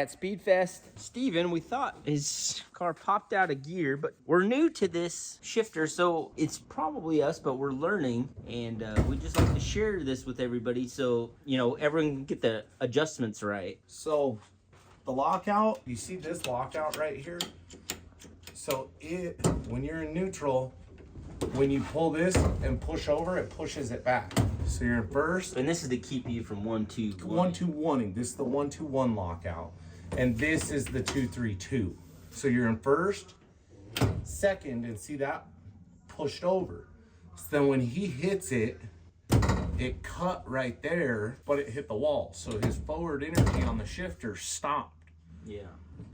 at Speedfest, Steven, we thought his car popped out of gear, but we're new to this shifter, so it's probably us, but we're learning, and we just like to share this with everybody so, you know, everyone can get the adjustments right. So the lockout, you see this lockout right here? So when you're in neutral, when you pull this and push over, it pushes it back. So you're in first. And this is to keep you from 1-2-1. 1-2-1-ing. This is the 1-2-1 lockout. And this is the 2-3-2. So you're in first, second, and see that pushed over. So then when he hits it, it cut right there, but it hit the wall. So his forward energy on the shifter stopped. Yeah.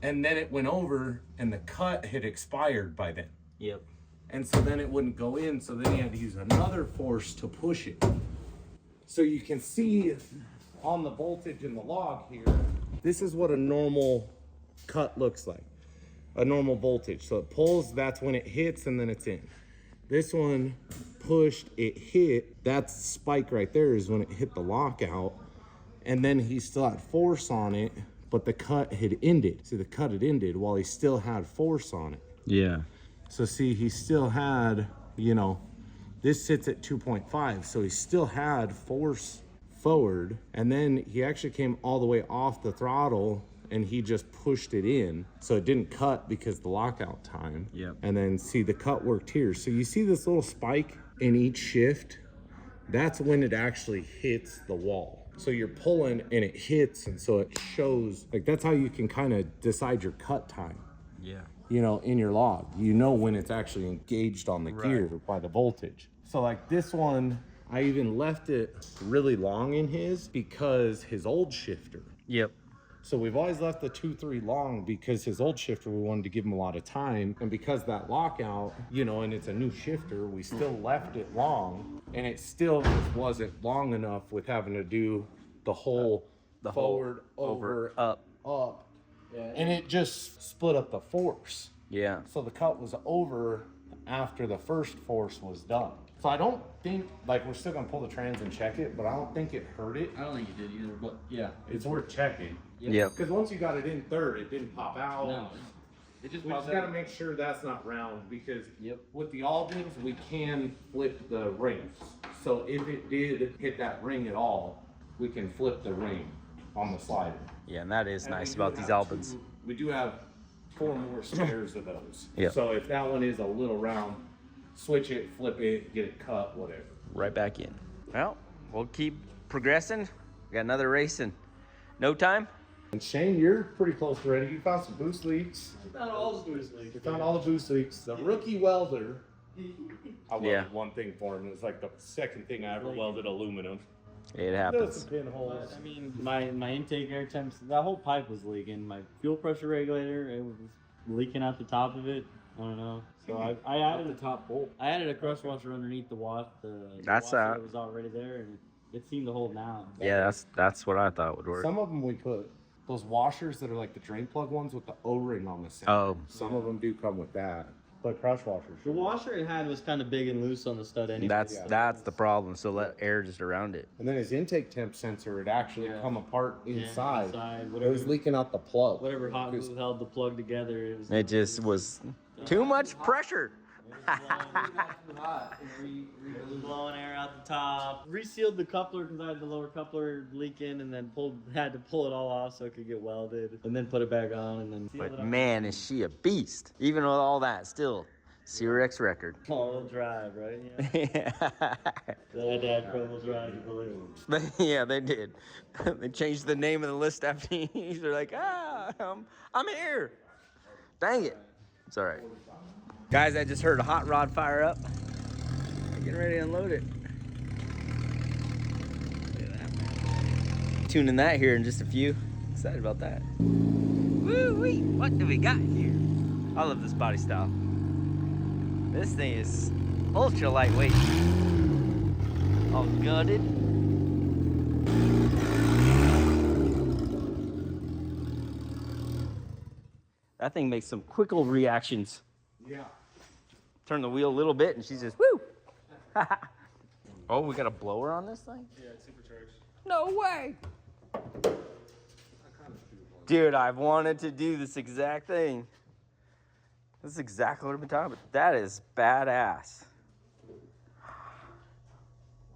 And then it went over and the cut had expired by then. Yep. And so then it wouldn't go in, so then he had to use another force to push it. So you can see on the voltage in the log here, this is what a normal cut looks like, a normal voltage. So it pulls, that's when it hits, and then it's in. This one pushed, it hit, that spike right there is when it hit the lockout, and then he still had force on it, but the cut had ended. See, the cut had ended while he still had force on it. Yeah. So see, he still had, you know, this sits at 2.5, so he still had force forward, and then he actually came all the way off the throttle and he just pushed it in, so it didn't cut because the lockout time. Yep. And then see, the cut worked here. So you see this little spike in each shift? That's when it actually hits the wall. So you're pulling and it hits, and so it shows, like, that's how you can kind of decide your cut time. Yeah. You know, in your log, you know when it's actually engaged on the gear by the voltage. So like this one, I even left it really long in his because his old shifter. Yep. So we've always left the 2-3 long because his old shifter, we wanted to give him a lot of time. And because that lockout, you know, and it's a new shifter, we still left it long, and it still just wasn't long enough with having to do the whole forward, over, up. Yeah, and it just split up the force. Yeah. So the cut was over after the first force was done. So I don't think, like, we're still gonna pull the trans and check it, but I don't think it hurt it. I don't think it did either, but yeah. It's worth checking. Yep. Because once you got it in third, it didn't pop out. No. It just We just gotta make sure that's not round, because with the Aldens, we can flip the rings. So if it did hit that ring at all, we can flip the ring on the slider. Yeah, and that is And nice we do about these have Albans. we do have 4 more spares of those. Yep. So if that one is a little round, switch it, flip it, get it cut, whatever. Right back in. Well, we'll keep progressing. We got another race in no time. And Shane, you're pretty close to ready. You found some boost leaks. I found all the boost leaks. You found all the boost leaks. The rookie welder. I welded Yeah. one thing for him. It was like the second thing I ever welded aluminum. It There's happens. some pinholes. I mean, my intake air temps, that whole pipe was leaking. My fuel pressure regulator, it was leaking out the top of it. I don't know. So I added the top bolt. I added a crush washer underneath the wash. The That's, washer that was already there, and it seemed to hold down. Yeah, that's what I thought would work. Some of them we put those washers that are like the drain plug ones with the O-ring on the center. Oh. Some of them do come with that. But crush washers. The washer it had was kind of big and loose on the stud anyway. That's the problem. So let air just around it. And then his intake temp sensor, it actually come apart inside. It whatever, was leaking out the plug. whatever hot glue held the plug together. It just was too much pressure. It was blowing air out the top. Resealed the coupler because I had the lower coupler leaking, and then had to pull it all off so it could get welded, and then put it back on, and then. But man, is she a beast. Even with all that, still CRX record. All-wheel drive, right? Yeah. Yeah. They had to add front-wheel drive to believe it. Yeah, they did. They changed the name of the list after you. They're like, I'm here. Dang it. It's all right. Guys, I just heard a hot rod fire up. I'm getting ready to unload it. Look at that. Tuning that here in just a few. Excited about that. Woo-wee, what do we got here? I love this body style. This thing is ultra lightweight. All gutted. That thing makes some quickle reactions. Yeah. Turn the wheel a little bit and she's just, woo! Oh, we got a blower on this thing? Yeah, it's supercharged. No way! I kind of shoot one. Dude, I've wanted to do this exact thing. This is exactly what I've been talking about. That is badass.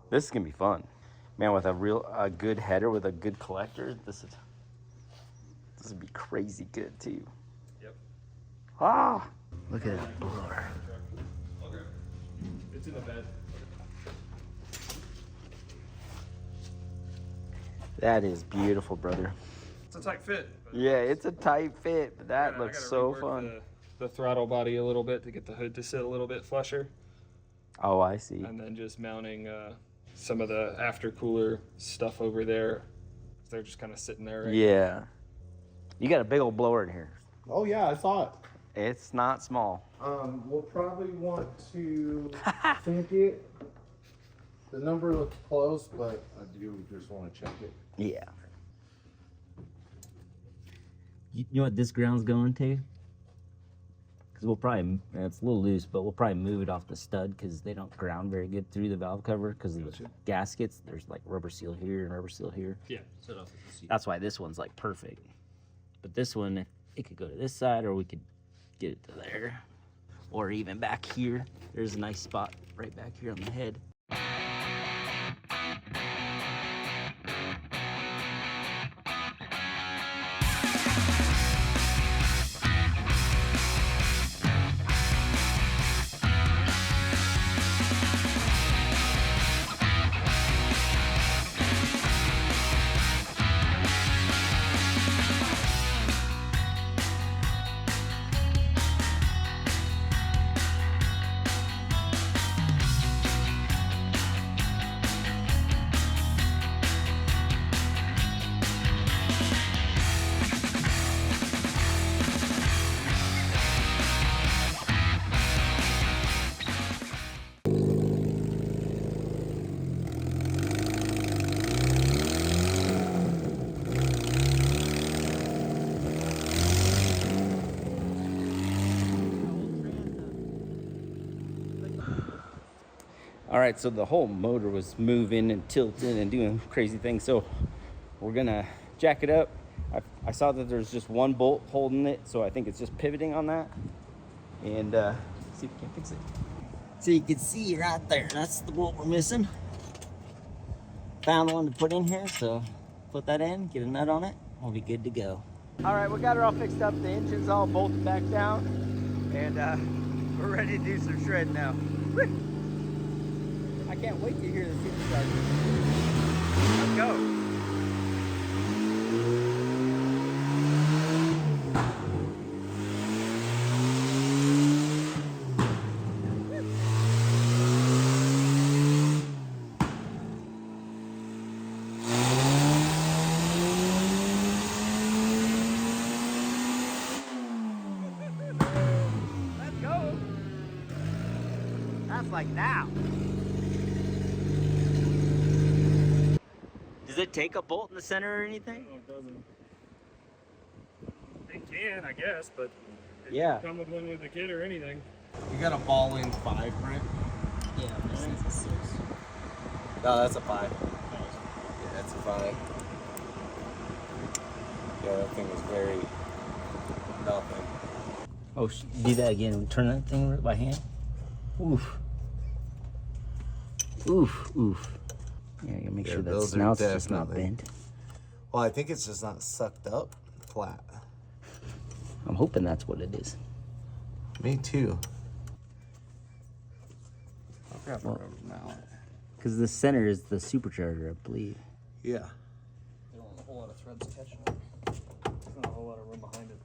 This is gonna be fun. Man, with a good header with a good collector, this would be crazy good too. Yep. Ah, look at that blower. Okay. It's in the bed. That is beautiful, brother. It's a tight fit. Yeah, it's a tight fit, but that looks so fun. The throttle body a little bit to get the hood to sit a little bit flusher. Oh, I see. And then just mounting some of the aftercooler stuff over there. They're just kind of sitting there. Right Yeah. You got a big old blower in here. Oh yeah, I saw it. It's not small. We'll probably want to sync it. The number looks close, but I do just want to check it. Yeah. You know what this ground's going to? Because we'll probably, it's a little loose, but we'll probably move it off the stud because they don't ground very good through the valve cover because of the gaskets. There's like rubber seal here and rubber seal here. Yeah. That's why this one's like perfect. But this one, it could go to this side or we could get it to there. Or even back here. There's a nice spot right back here on the head. All right, so the whole motor was moving and tilting and doing crazy things. So we're gonna jack it up. I saw that there's just one bolt holding it, so I think it's just pivoting on that. And see if we can fix it. So you can see right there, that's the bolt we're missing. Found one to put in here, so put that in, get a nut on it, we'll be good to go. All right, we got her all fixed up. The engine's all bolted back down. And we're ready to do some shredding now. Woo! I can't wait to hear the Supercharger. Let's go. Let's go. That's like now. Does it take a bolt in the center or anything? No, it doesn't. They can, I guess, but it Yeah. come with one with the kit or anything. You got a ball in 5, Brent? Yeah, that's a 6. No, that's a 5. Yeah, that's a 5. Yeah, that thing was very nothing. Oh, do that again. Turn that thing by hand. Oof. Oof, oof. Yeah, you gotta make Yeah, sure that those are snout's just not definitely- bent. Well, I think it's just not sucked up flat. I'm hoping that's what it is. Me too. I'll grab a rubber mallet. Because the center is the supercharger, I believe. Yeah. There wasn't a whole lot of threads catching it. There's not a whole lot of room behind it.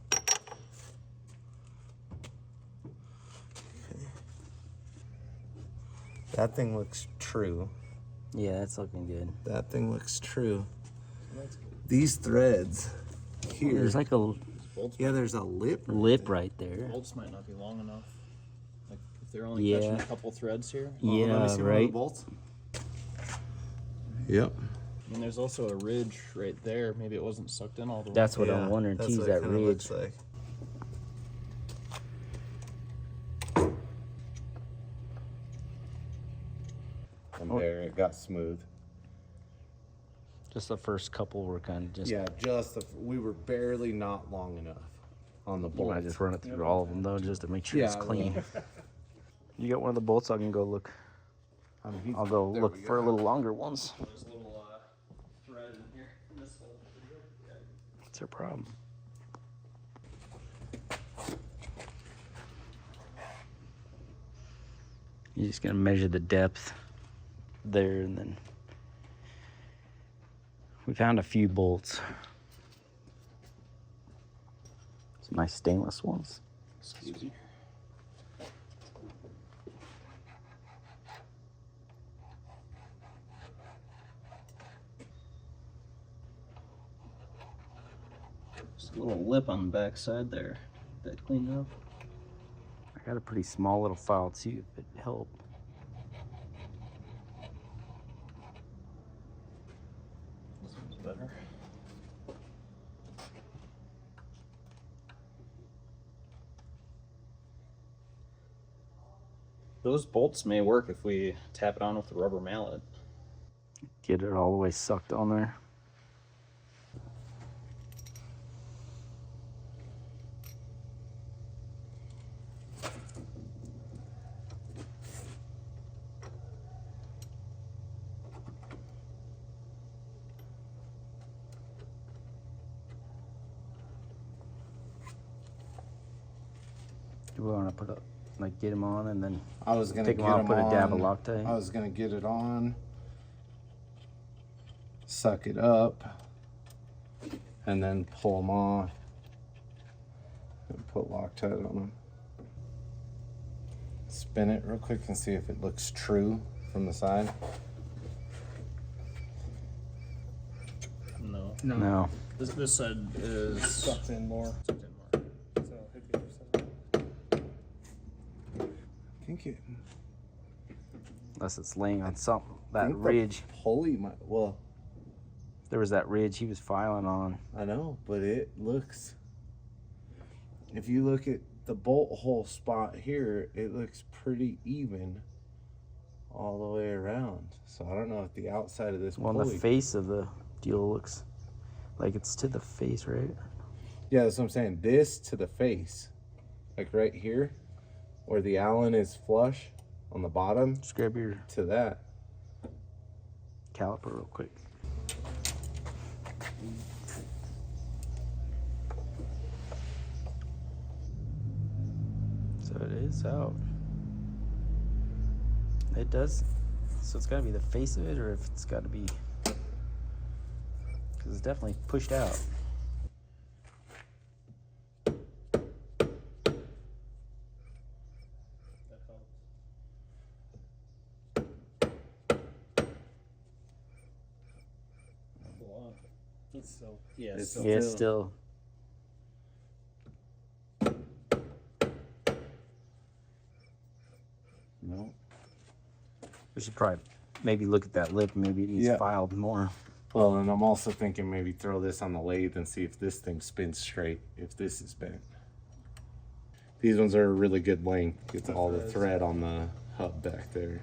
That thing looks true. Yeah, that's looking good. That thing looks true. These threads here. There's like a Yeah, there's a lip. lip right there. Bolts might not be long enough. Like if they're only Yeah. catching a couple threads here. Let me Yeah, see one of the right. bolts. Yep. And there's also a ridge right there. Maybe it wasn't sucked in all the way. That's what Yeah, I'm wondering that's too, is what it that kinda ridge. looks like. And there, it got smooth. Just the first couple were kind of just. Yeah, we were barely not long enough on the You bolt. might just run it through all of them though, just to make sure it's Yeah, I clean. You got one of the bolts? I can go look. I'll go there look we for go. little longer ones. There's a little thread in here. In this hole. What's your problem? You're just gonna measure the depth there, and then we found a few bolts. Some nice stainless ones. Excuse me. Just a little lip on the back side there. That cleaned up. I got a pretty small little file too, if it helped. This one's better. Those bolts may work if we tap it on with the rubber mallet. Get it all the way sucked on there. Do we want to put up, like, get them on and then I was gonna take get them off, them put a dab of on. Loctite? I was gonna get it on, suck it up, and then pull them off and put Loctite on them. Spin it real quick and see if it looks true from the side. No. No. This side is Sucked in more. So 50%. I think it. Unless it's laying on something. That think the ridge. Pulley might. Well, There was that ridge he was filing on. I know, but it looks. If you look at the bolt hole spot here, it looks pretty even all the way around. So I don't know if the outside of this Well, pulley. the face of the deal looks like it's to the face, right? Yeah, that's what I'm saying. This to the face, like right here, where the Allen is flush on the bottom, Just grab your to that. caliper real quick. So it is out. It does. So it's got to be the face of it, or if it's got to be, because it's definitely pushed out. It's still, yeah, It's still. Yeah, it's still. No. We should probably maybe look at that lip. Maybe it needs Yeah. filed more. Well, and I'm also thinking maybe throw this on the lathe and see if this thing spins straight, if this is bent. These ones are a really good length. Gets all the thread on the hub back there.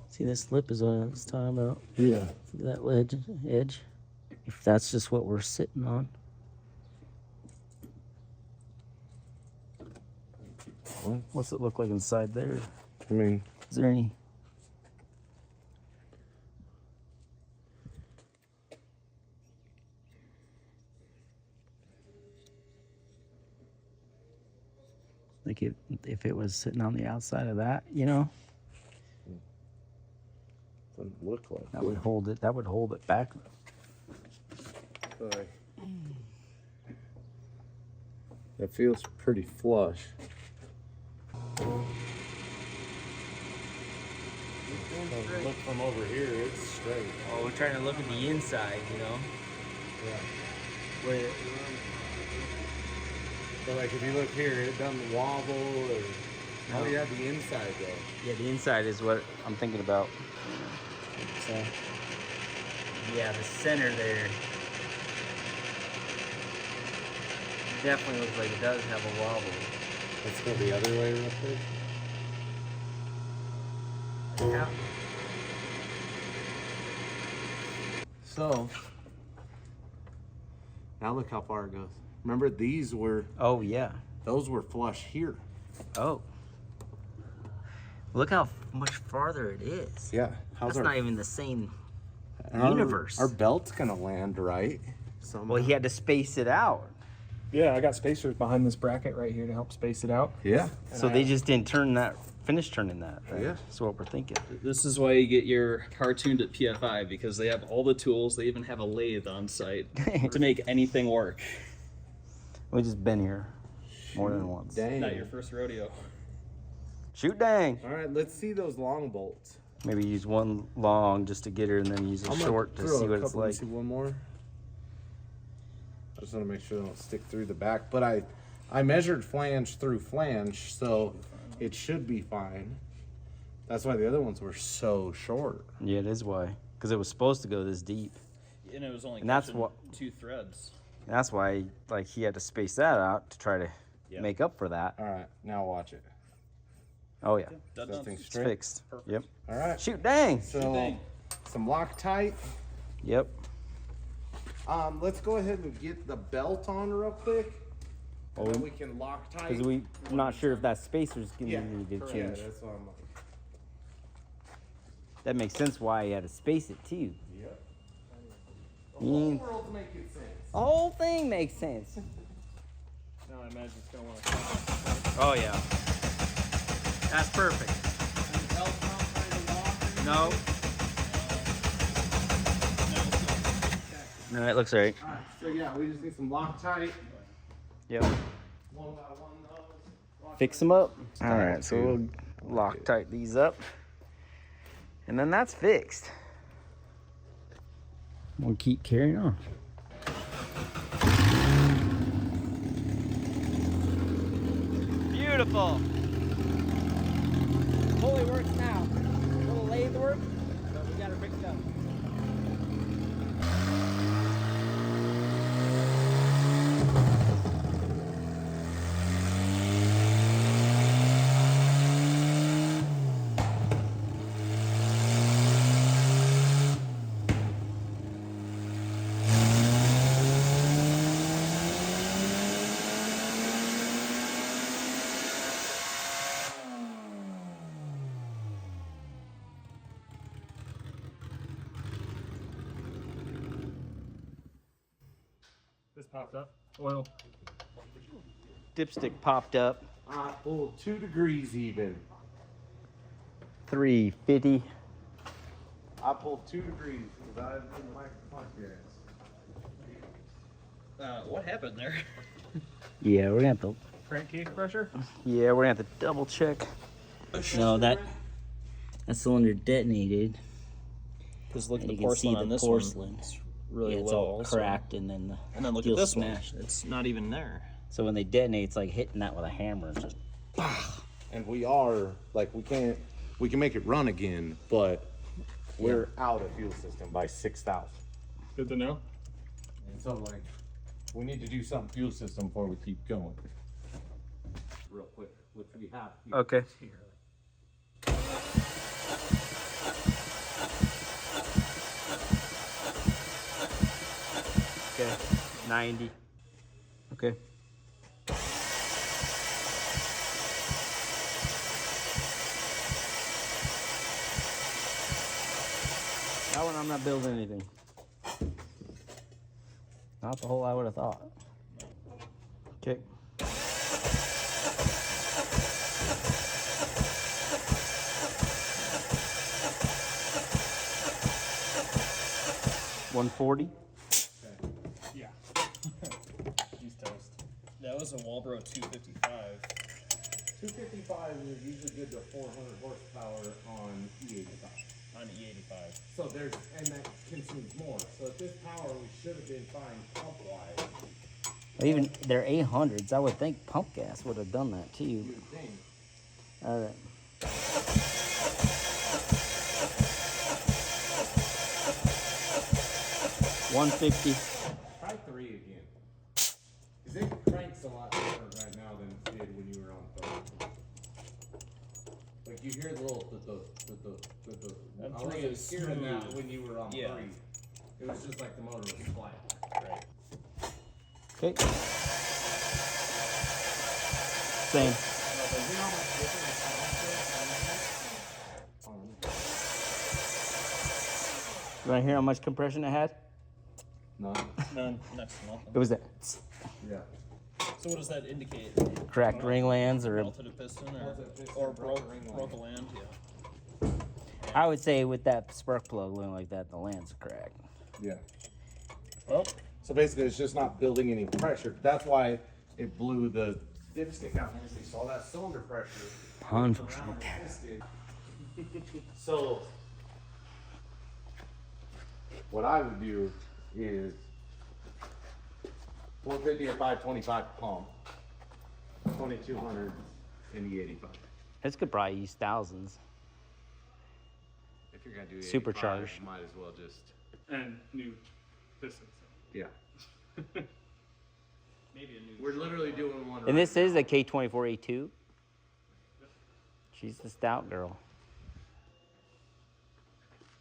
See, this lip is what I was talking about. Yeah. See that edge? If that's just what we're sitting on. What's it look like inside there? I mean, Is there any? Like if it was sitting on the outside of that, you know, doesn't look like that would hold it. That would hold it back. it. It feels pretty flush. Look from over here, it's straight. Oh, we're trying to look at the inside, you know? Yeah. Where But like if you look here, it doesn't wobble or. No. Oh yeah, the inside though. yeah, the inside is what I'm thinking about. so, yeah, the center there definitely looks like it does have a wobble. Let's go the other way real quick. Yeah. So, now look how far it goes. Remember, these were, Oh yeah. those were flush here. Oh. Look how much farther it is. Yeah. That's not even the same our- universe. Our belt's gonna land right. Well, he had to space it out. Yeah, I got spacers behind this bracket right here to help space it out. Yeah. So they just didn't finish turning that. Then. Yeah. That's what we're thinking. This is why you get your car tuned at PFI, because they have all the tools. They even have a lathe on site to make anything work. We just been here more than once. Dang. Not your first rodeo. Shoot dang. All right, let's see those long bolts. Maybe use one long just to get her and then use a I'm gonna short to throw see a what it's couple- let me like. See one more. I just want to make sure they don't stick through the back. But I measured flange through flange, so it should be fine. That's why the other ones were so short. Yeah, it is why. Because it was supposed to go this deep. And it was only And that's catching what- 2 threads. And that's why like he had to space that out to try to Yeah. make up for that. All right, now watch it. Oh yeah. That That done. thing's It's straight. fixed. Perfect. Yep. All right. Shoot dang. So dang. some Loctite. Yep. Let's go ahead and get the belt on real quick. And then we can Loctite. Because we're not sure if that spacer's gonna Yeah, need to correct. change. Yeah, that's what I'm. That makes sense why he had to space it too. Yep. The You whole mean- world making sense. The whole thing makes sense. Now I imagine it's gonna want to stop. Oh yeah. That's perfect. No. No, it looks right. All right, so yeah, we just need some Loctite. Yep. One by one those. Fix them up. All right, so we'll Loctite these up. And then that's fixed. We'll keep carrying on. Beautiful. Pulley works now. A little lathe work, but we got her fixed up. This popped up. Oil. Dipstick popped up. I pulled 2 degrees even. 350. I pulled 2 degrees because I didn't like the fuck gas. What happened there? Yeah, we're gonna have to. Crankcase pressure? Yeah, we're gonna have to double check. No, that cylinder detonated. Because look at And the you can see porcelain on the this porcelain. one. It's really Yeah, it's low all also. cracked, and then the And then look at steel this smashed. one. It's not even there. So when they detonate, it's like hitting that with a hammer. It's just And we are like we can make it run again, but we're out of fuel system by 6,000. Good to know. And so like we need to do something fuel system before we keep going. Real quick, which we have here. okay. Okay, 90. Okay. That one I'm not building anything. Not the hole I would have thought. Okay. $140. Yeah. He's toast. That was a Walbro 255. 255 is usually good to 400 horsepower on E85. On E85. So there's, and that consumes more. So at this power, we should have been fine pump wise. Even they're 800s. I would think pump gas would have done that too. You would think. All right. $150. Try 3 again. Because it cranks a lot better right now than it did when you were on 30. you hear the little And I three wasn't is hearing that smooth. when you were on Yeah. 3. It was just like the motor was flat. Right. Okay. Same. You want to hear how much compression it had? No. None. Next to nothing. It was that Yeah. So what does that indicate? cracked ring lands, or Melted a piston or broke a land? Yeah. I would say with that spark plug looking like that, the land's cracked. Yeah. Well, So basically, it's just not building any pressure. That's why it blew the dipstick out. So you saw that cylinder pressure. Unfortunate. So what I would do is 450 at 525 pump, 2200 in the 85. This could probably use thousands. If you're gonna do Supercharged. 85, might as well just And new pistons. yeah. maybe a new. We're literally doing one. And this is a K24A2. She's the stout girl.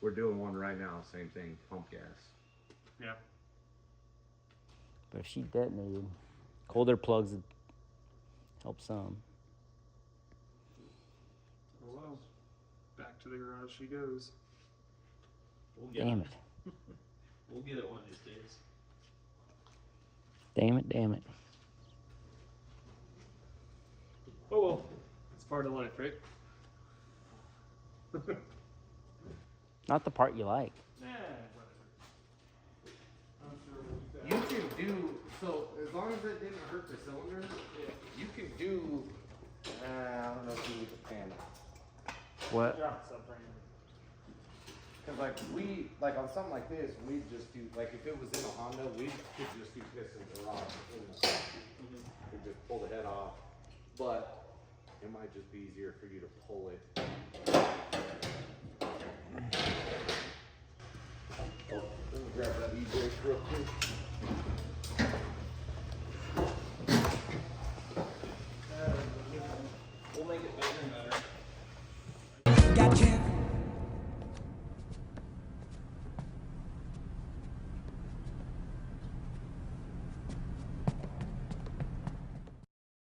We're doing one right now. Same thing. Pump gas. Yeah. But if she detonated, colder plugs would help some. Oh well. Back to the garage she goes. We'll get Damn it. it. We'll get it one of these days. Damn it, damn it. Oh well. It's part of life, right? Not the part you like. You can do so as long as it didn't hurt the cylinder. You can do. I don't know if you need the pan. What? Cause like on something like this, we just do like if it was in a Honda, we could just do pistons and rods in the we just pull the head off. But it might just be easier for you to pull it. Oh, let me grab that E-brake real quick.